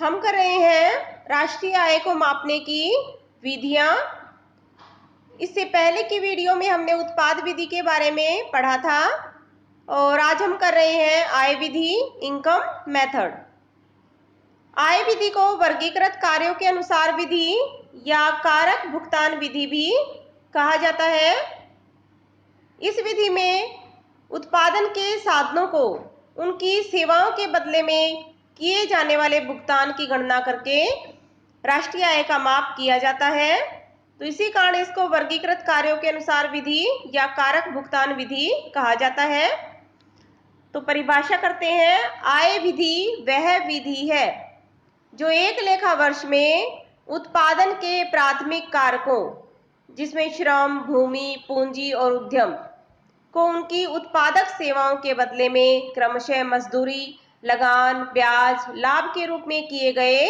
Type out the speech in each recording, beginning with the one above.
हम कर रहे हैं राष्ट्रीय आय को मापने की विधियां। इससे पहले की वीडियो में हमने उत्पाद विधि के बारे में पढ़ा था और आज हम कर रहे हैं आय विधि, इनकम मेथड। आय विधि को वर्गीकृत कार्यों के अनुसार विधि या कारक भुगतान विधि भी कहा जाता है। इस विधि में उत्पादन के साधनों को उनकी सेवाओं के बदले में किए जाने वाले भुगतान की गणना करके राष्ट्रीय आय का माप किया जाता है। तो इसी कारण इसको वर्गीकृत कार्यों के अनुसार विधि या कारक भुगतान विधि कहा जाता है। तो परिभाषा करते हैं। आय विधि वह विधि है जो एक लेखा वर्ष में उत्पादन के प्राथमिक कारकों, जिसमें श्रम, भूमि, पूंजी और उद्यम को उनकी उत्पादक सेवाओं के बदले में क्रमशः मजदूरी, लगान, ब्याज, लाभ के रूप में किए गए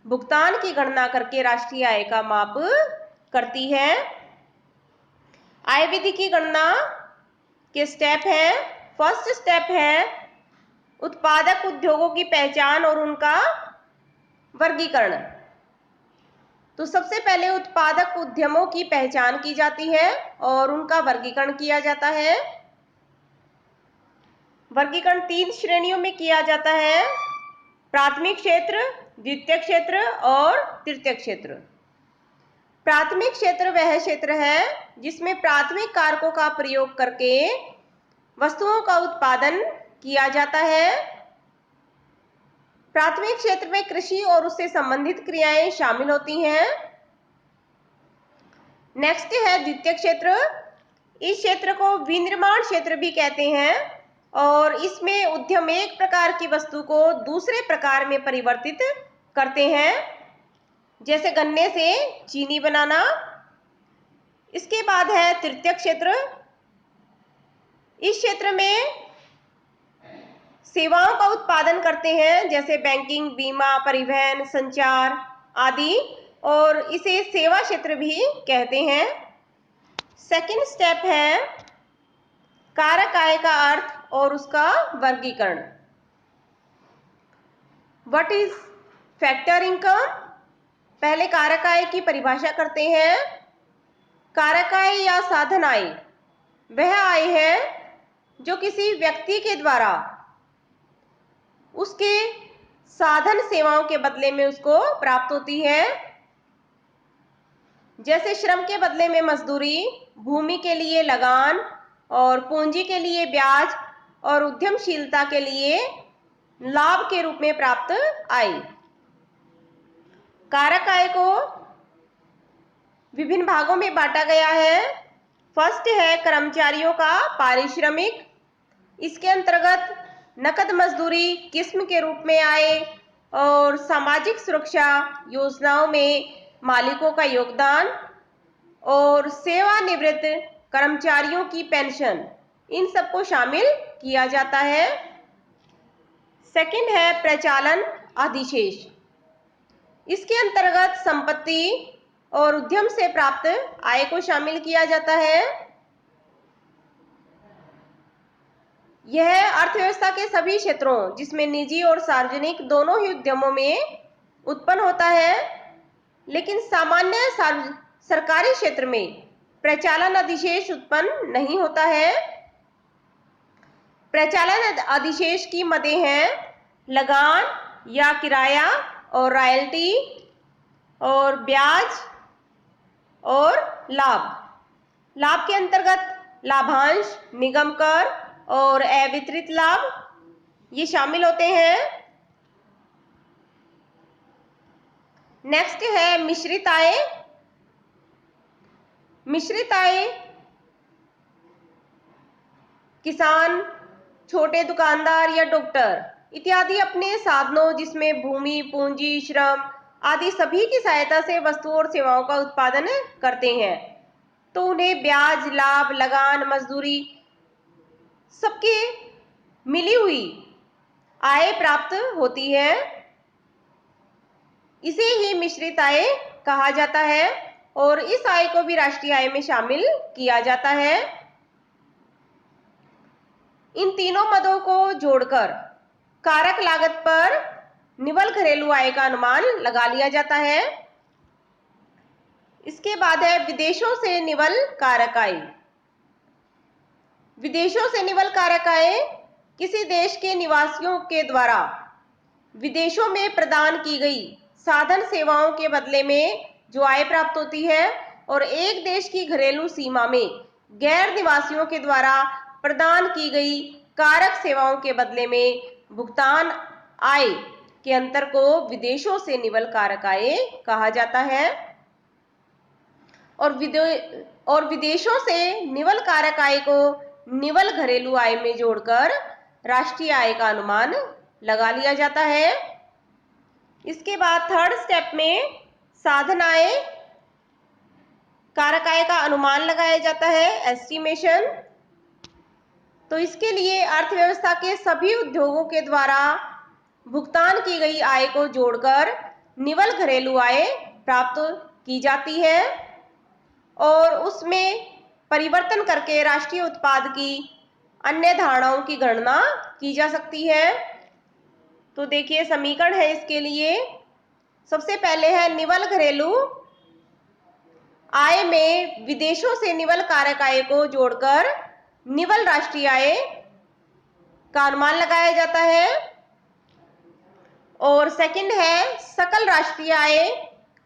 भुगतान की गणना करके राष्ट्रीय आय का माप करती है। आय विधि की गणना के स्टेप है। फर्स्ट स्टेप है उत्पादक उद्योगों की पहचान और उनका वर्गीकरण। तो सबसे पहले उत्पादक उद्यमों की पहचान की जाती है और उनका वर्गीकरण किया जाता है। वर्गीकरण 3 श्रेणियों में किया जाता है: प्राथमिक क्षेत्र, द्वितीयक क्षेत्र और तृतीयक क्षेत्र। प्राथमिक क्षेत्र वह क्षेत्र है जिसमें प्राथमिक कारकों का प्रयोग करके वस्तुओं का उत्पादन किया जाता है। प्राथमिक क्षेत्र में कृषि और उससे संबंधित क्रियाएं शामिल होती हैं। नेक्स्ट है द्वितीयक क्षेत्र। इस क्षेत्र को विनिर्माण क्षेत्र भी कहते हैं और इसमें उद्यम एक प्रकार की वस्तु को दूसरे प्रकार में परिवर्तित करते हैं, जैसे गन्ने से चीनी बनाना। इसके बाद है तृतीयक क्षेत्र। इस क्षेत्र में सेवाओं का उत्पादन करते हैं, जैसे बैंकिंग, बीमा, परिवहन, संचार आदि, और इसे सेवा क्षेत्र भी कहते हैं। सेकंड स्टेप है कारक आय का अर्थ और उसका वर्गीकरण। What is factor income? पहले कारक आय की परिभाषा करते हैं। कारक आय या साधन आय वह आय है जो किसी व्यक्ति के द्वारा उसके साधन सेवाओं के बदले में उसको प्राप्त होती है, जैसे श्रम के बदले में मजदूरी, भूमि के लिए लगान और पूंजी के लिए ब्याज और उद्यमशीलता के लिए लाभ के रूप में प्राप्त आय। कारक आय को विभिन्न भागों में बांटा गया है। फर्स्ट है कर्मचारियों का पारिश्रमिक। इसके अंतर्गत नकद मजदूरी किस्म के रूप में आय और सामाजिक सुरक्षा योजनाओं में मालिकों का योगदान और सेवानिवृत्त कर्मचारियों की पेंशन, इन सबको शामिल किया जाता है। सेकंड है प्रचालन अधिशेष। इसके अंतर्गत संपत्ति और उद्यम से प्राप्त आय को शामिल किया जाता है। यह अर्थव्यवस्था के सभी क्षेत्रों, जिसमें निजी और सार्वजनिक दोनों ही उद्यमों में उत्पन्न होता है, लेकिन सामान्य सरकारी क्षेत्र में प्रचालन अधिशेष उत्पन्न नहीं होता है। प्रचालन अधिशेष की मदें हैं लगान या किराया और रॉयल्टी और ब्याज और लाभ। लाभ के अंतर्गत लाभांश, निगम कर और अवितरित लाभ ये शामिल होते हैं। नेक्स्ट है मिश्रित आय। मिश्रित आय किसान, छोटे दुकानदार या डॉक्टर इत्यादि अपने साधनों, जिसमें भूमि, पूंजी, श्रम आदि सभी की सहायता से वस्तुओं और सेवाओं का उत्पादन करते हैं, तो उन्हें ब्याज, लाभ, लगान, मजदूरी सबके मिली हुई आय प्राप्त होती है। इसे ही मिश्रित आय कहा जाता है और इस आय को भी राष्ट्रीय आय में शामिल किया जाता है। इन तीनों मदों को जोड़कर कारक लागत पर निवल घरेलू आय का अनुमान लगा लिया जाता है। इसके बाद है विदेशों से निवल कारक आय। विदेशों से निवल कारक आय किसी देश के निवासियों के द्वारा विदेशों में प्रदान की गई साधन सेवाओं के बदले में जो आय प्राप्त होती है और एक देश की घरेलू सीमा में गैर निवासियों के द्वारा प्रदान की गई कारक सेवाओं के बदले में भुगतान आय के अंतर को विदेशों से निवल कारक आय कहा जाता है। और विदेशों से निवल कारक आय को निवल घरेलू आय में जोड़कर राष्ट्रीय आय का अनुमान लगा लिया जाता है। इसके बाद थर्ड स्टेप में साधन आय कारक आय का अनुमान लगाया जाता है, एस्टिमेशन। तो इसके लिए अर्थव्यवस्था के सभी उद्योगों के द्वारा भुगतान की गई आय को जोड़कर निवल घरेलू आय प्राप्त की जाती है और उसमें परिवर्तन करके राष्ट्रीय उत्पाद की अन्य धारणाओं की गणना की जा सकती है। तो देखिए समीकरण है इसके लिए। सबसे पहले है निवल घरेलू आय में विदेशों से निवल कारक आय को जोड़कर निवल राष्ट्रीय आय का अनुमान लगाया जाता है। और सेकंड है सकल राष्ट्रीय आय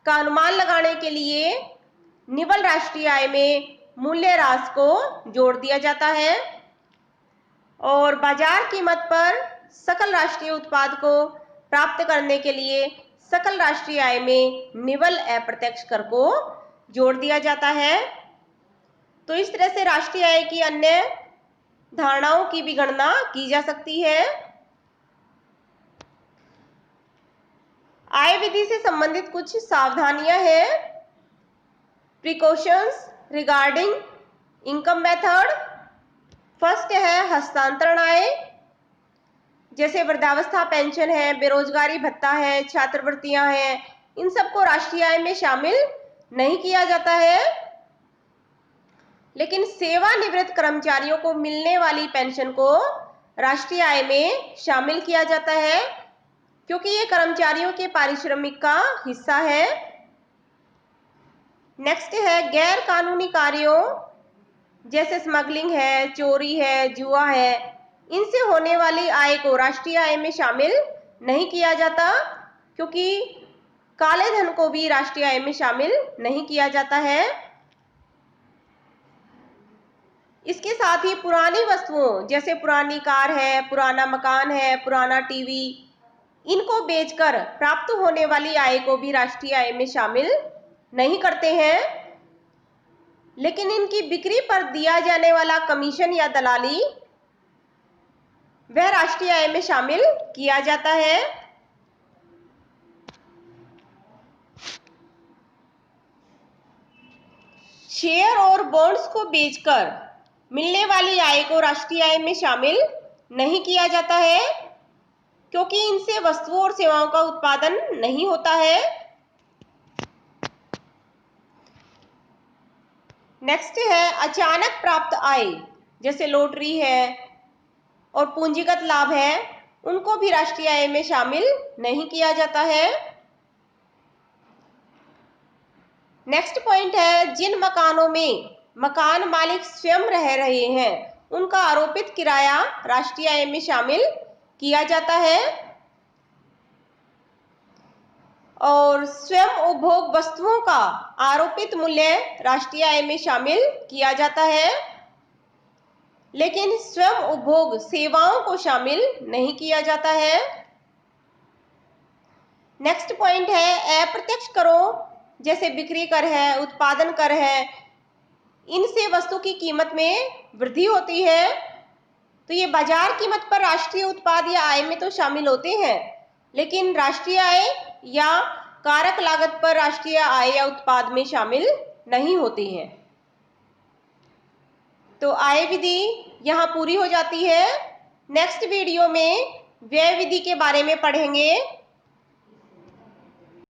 का अनुमान लगाने के लिए निवल राष्ट्रीय आय में मूल्य ह्रास को जोड़ दिया जाता है और बाजार कीमत पर सकल राष्ट्रीय उत्पाद को प्राप्त करने के लिए सकल राष्ट्रीय आय में निवल अप्रत्यक्ष कर को जोड़ दिया जाता है। तो इस तरह से राष्ट्रीय आय की अन्य धारणाओं की भी गणना की जा सकती है। आय विधि से संबंधित कुछ सावधानियां हैं। Precautions regarding income method. First है हस्तांतरण आय, जैसे वृद्धावस्था पेंशन है, बेरोजगारी भत्ता है, छात्रवृत्तियां हैं, इन सबको राष्ट्रीय आय में शामिल नहीं किया जाता है। लेकिन सेवानिवृत्त कर्मचारियों को मिलने वाली पेंशन को राष्ट्रीय आय में शामिल किया जाता है क्योंकि ये कर्मचारियों के पारिश्रमिक का हिस्सा है। नेक्स्ट है गैर कानूनी कार्यों जैसे स्मगलिंग है, चोरी है, जुआ है, इनसे होने वाली आय को राष्ट्रीय आय में शामिल नहीं किया जाता क्योंकि काले धन को भी राष्ट्रीय आय में शामिल नहीं किया जाता है। इसके साथ ही पुरानी वस्तुओं जैसे पुरानी कार है, पुराना मकान है, पुराना टीवी, इनको बेचकर प्राप्त होने वाली आय को भी राष्ट्रीय आय में शामिल नहीं करते हैं। लेकिन इनकी बिक्री पर दिया जाने वाला कमीशन या दलाली वह राष्ट्रीय आय में शामिल किया जाता है। शेयर और बॉन्ड्स को बेचकर मिलने वाली आय को राष्ट्रीय आय में शामिल नहीं किया जाता है क्योंकि इनसे वस्तुओं और सेवाओं का उत्पादन नहीं होता है। नेक्स्ट है अचानक प्राप्त आय, जैसे लॉटरी है और पूंजीगत लाभ है, उनको भी राष्ट्रीय आय में शामिल नहीं किया जाता है। नेक्स्ट पॉइंट है जिन मकानों में मकान मालिक स्वयं रह रहे हैं उनका आरोपित किराया राष्ट्रीय आय में शामिल किया जाता है और स्वयं उपभोग वस्तुओं का आरोपित मूल्य राष्ट्रीय आय में शामिल किया जाता है लेकिन स्वयं उपभोग सेवाओं को शामिल नहीं किया जाता है। नेक्स्ट पॉइंट है अप्रत्यक्ष करों जैसे बिक्री कर है, उत्पादन कर है, इनसे वस्तु की कीमत में वृद्धि होती है। तो ये बाजार कीमत पर राष्ट्रीय उत्पाद या आय में तो शामिल होते हैं लेकिन राष्ट्रीय आय या कारक लागत पर राष्ट्रीय आय या उत्पाद में शामिल नहीं होते हैं। तो आय विधि यहाँ पूरी हो जाती है। नेक्स्ट वीडियो में व्यय विधि के बारे में पढ़ेंगे।